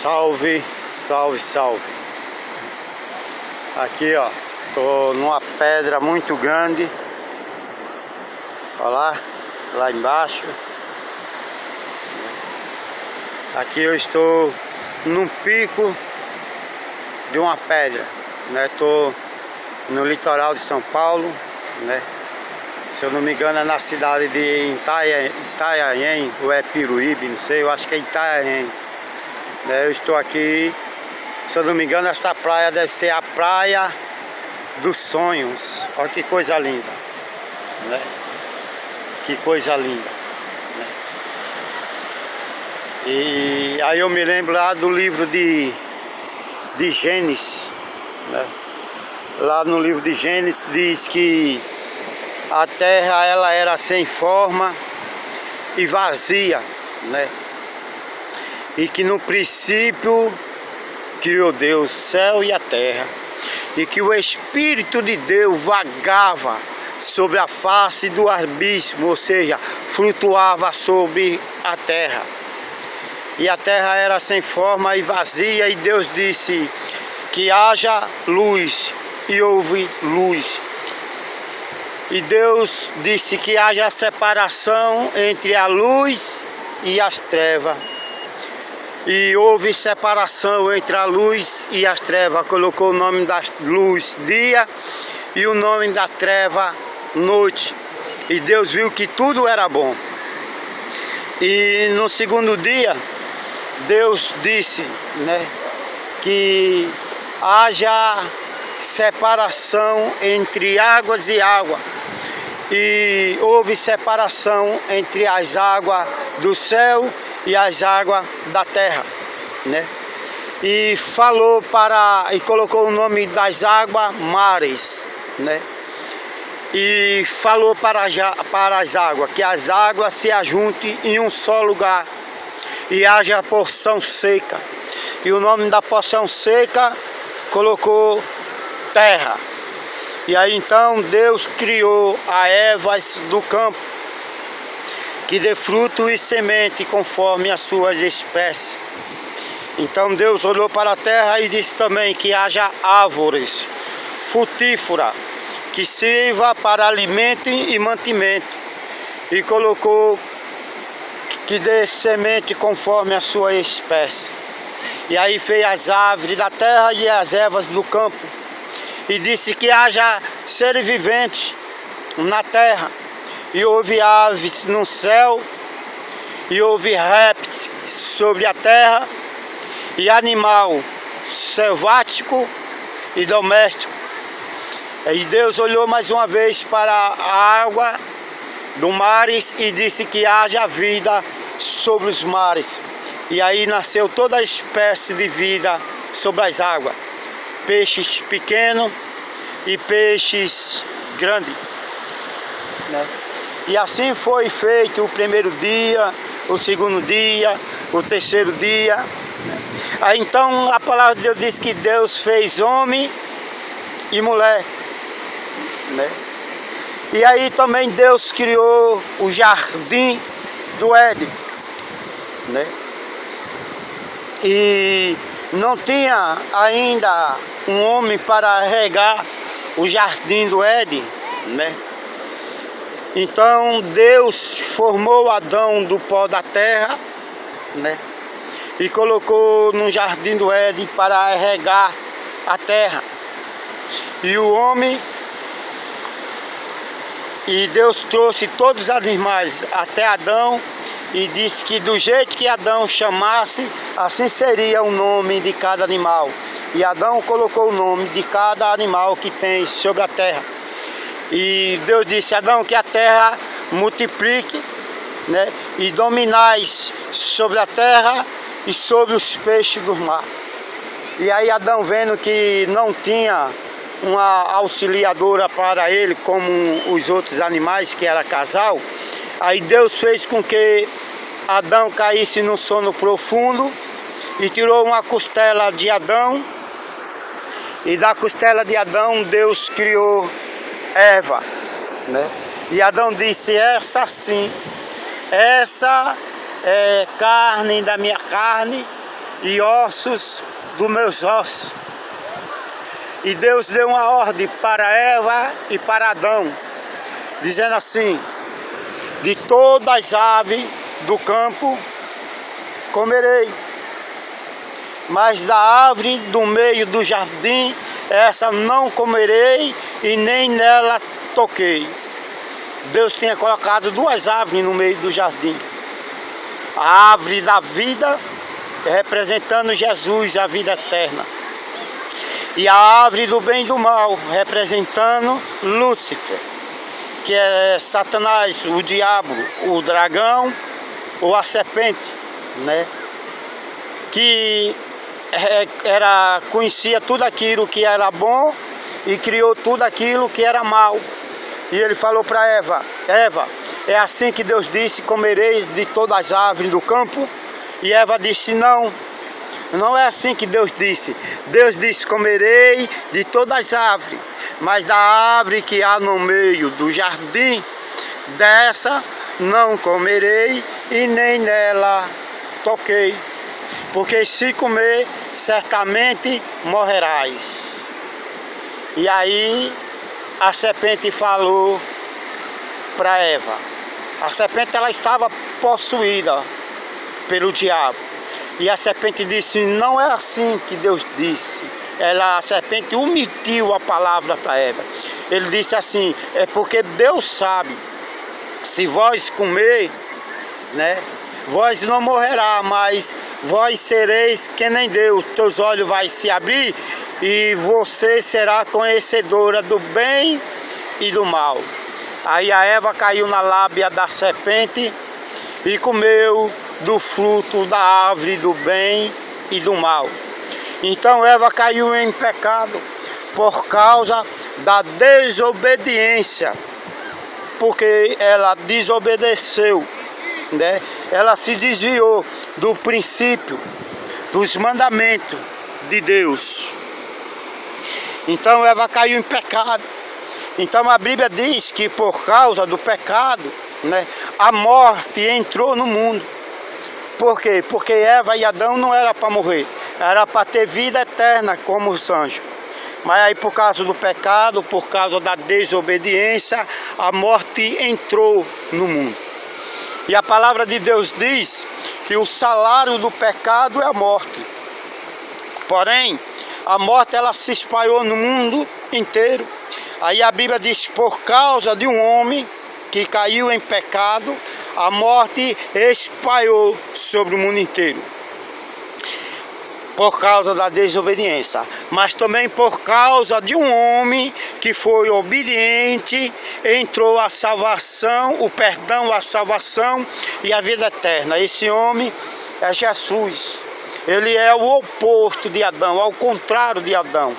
Salve, salve, salve. Aqui, ó, tô numa pedra muito grande. Olha lá embaixo. Aqui eu estou num pico de uma pedra, né? Tô no litoral de São Paulo, né? Se eu não me engano é na cidade de Itanhaém, ou é Piruíbe, não sei, eu acho que é Itanhaém. Eu estou aqui, se eu não me engano essa praia deve ser a Praia dos Sonhos. Olha que coisa linda, né? Que coisa linda, né? E aí eu me lembro lá do livro de Gênesis, né? Lá no livro de Gênesis diz que a terra ela era sem forma e vazia, né? E que no princípio criou Deus o céu e a terra, e que o Espírito de Deus vagava sobre a face do abismo, ou seja, flutuava sobre a terra. E a terra era sem forma e vazia, e Deus disse que haja luz, e houve luz. E Deus disse que haja separação entre a luz e as trevas. E houve separação entre a luz e as trevas. Colocou o nome da luz dia e o nome da treva noite. E Deus viu que tudo era bom. E no segundo dia Deus disse, né, que haja separação entre águas e água. E houve separação entre as águas do céu e as águas da terra, né? E falou e colocou o nome das águas mares, né? E falou para as águas que as águas se ajuntem em um só lugar e haja porção seca. E o nome da porção seca colocou terra. E aí então Deus criou a ervas do campo, que dê fruto e semente conforme as suas espécies. Então Deus olhou para a terra e disse também que haja árvores frutíferas, que sirva para alimento e mantimento. E colocou que dê semente conforme a sua espécie. E aí fez as árvores da terra e as ervas do campo. E disse que haja seres viventes na terra. E houve aves no céu, e houve répteis sobre a terra, e animal selvático e doméstico. E Deus olhou mais uma vez para a água do mares e disse que haja vida sobre os mares. E aí nasceu toda a espécie de vida sobre as águas. Peixes pequenos e peixes grandes, né? E assim foi feito o primeiro dia, o segundo dia, o terceiro dia. Aí então a palavra de Deus diz que Deus fez homem e mulher, né? E aí também Deus criou o jardim do Éden, né? E não tinha ainda um homem para regar o jardim do Éden, né? Então Deus formou Adão do pó da terra, né? E colocou no jardim do Éden para regar a terra. E o homem, e Deus trouxe todos os animais até Adão e disse que do jeito que Adão chamasse, assim seria o nome de cada animal. E Adão colocou o nome de cada animal que tem sobre a terra. E Deus disse: Adão, que a terra multiplique, né, e dominais sobre a terra e sobre os peixes do mar. E aí Adão, vendo que não tinha uma auxiliadora para ele como os outros animais, que era casal, aí Deus fez com que Adão caísse no sono profundo e tirou uma costela de Adão, e da costela de Adão Deus criou Eva, né? E Adão disse: essa sim, essa é carne da minha carne e ossos dos meus ossos. E Deus deu uma ordem para Eva e para Adão, dizendo assim: de todas as aves do campo comerei, mas da árvore do meio do jardim, essa não comerei e nem nela toquei. Deus tinha colocado duas árvores no meio do jardim. A árvore da vida, representando Jesus, a vida eterna. E a árvore do bem e do mal, representando Lúcifer, que é Satanás, o diabo, o dragão ou a serpente, né? Que conhecia tudo aquilo que era bom e criou tudo aquilo que era mal. E ele falou para Eva: Eva, é assim que Deus disse: comereis de todas as árvores do campo? E Eva disse: não, não é assim que Deus disse. Deus disse: comerei de todas as árvores, mas da árvore que há no meio do jardim, dessa não comerei e nem nela toquei, porque se comer, certamente morrerás. E aí a serpente falou para Eva. A serpente, ela estava possuída pelo diabo. E a serpente disse: não é assim que Deus disse. A serpente omitiu a palavra para Eva. Ele disse assim: é porque Deus sabe, se vós comer, né, vós não morrerá, mas vós sereis que nem Deus. Teus olhos vão se abrir e você será conhecedora do bem e do mal. Aí a Eva caiu na lábia da serpente e comeu do fruto da árvore do bem e do mal. Então Eva caiu em pecado por causa da desobediência, porque ela desobedeceu, né? Ela se desviou do princípio, dos mandamentos de Deus. Então Eva caiu em pecado. Então a Bíblia diz que por causa do pecado, né, a morte entrou no mundo. Por quê? Porque Eva e Adão não era para morrer, era para ter vida eterna como os anjos. Mas aí por causa do pecado, por causa da desobediência, a morte entrou no mundo. E a palavra de Deus diz que o salário do pecado é a morte. Porém, a morte, ela se espalhou no mundo inteiro. Aí a Bíblia diz: por causa de um homem que caiu em pecado, a morte espalhou sobre o mundo inteiro. Por causa da desobediência, mas também por causa de um homem que foi obediente, entrou a salvação, o perdão, a salvação e a vida eterna. Esse homem é Jesus. Ele é o oposto de Adão, ao contrário de Adão.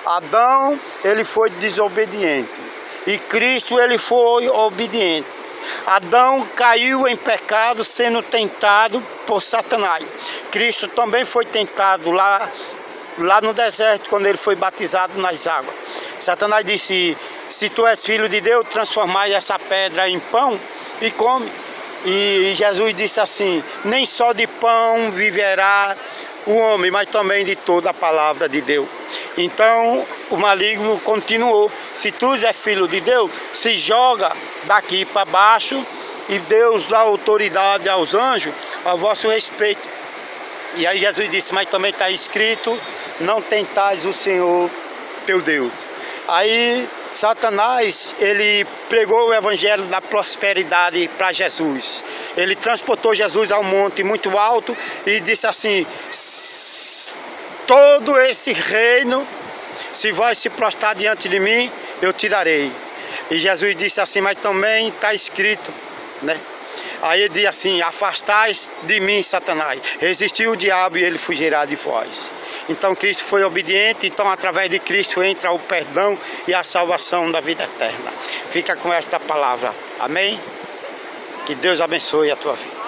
Adão, ele foi desobediente e Cristo, ele foi obediente. Adão caiu em pecado sendo tentado por Satanás. Cristo também foi tentado lá no deserto, quando ele foi batizado nas águas. Satanás disse: se tu és filho de Deus, transformai essa pedra em pão e come. E Jesus disse assim: nem só de pão viverá o homem, mas também de toda a palavra de Deus. Então o maligno continuou: se tu és filho de Deus, se joga daqui para baixo, e Deus dá autoridade aos anjos a vosso respeito. E aí Jesus disse: mas também está escrito: não tentais o Senhor teu Deus. Aí Satanás, ele pregou o evangelho da prosperidade para Jesus. Ele transportou Jesus a um monte muito alto e disse assim: todo esse reino, se vós se prostrar diante de mim, eu te darei. E Jesus disse assim: mas também está escrito, né? Aí ele diz assim: afastais de mim, Satanás, resistiu o diabo e ele fugirá de vós. Então Cristo foi obediente, então através de Cristo entra o perdão e a salvação da vida eterna. Fica com esta palavra, amém? Que Deus abençoe a tua vida.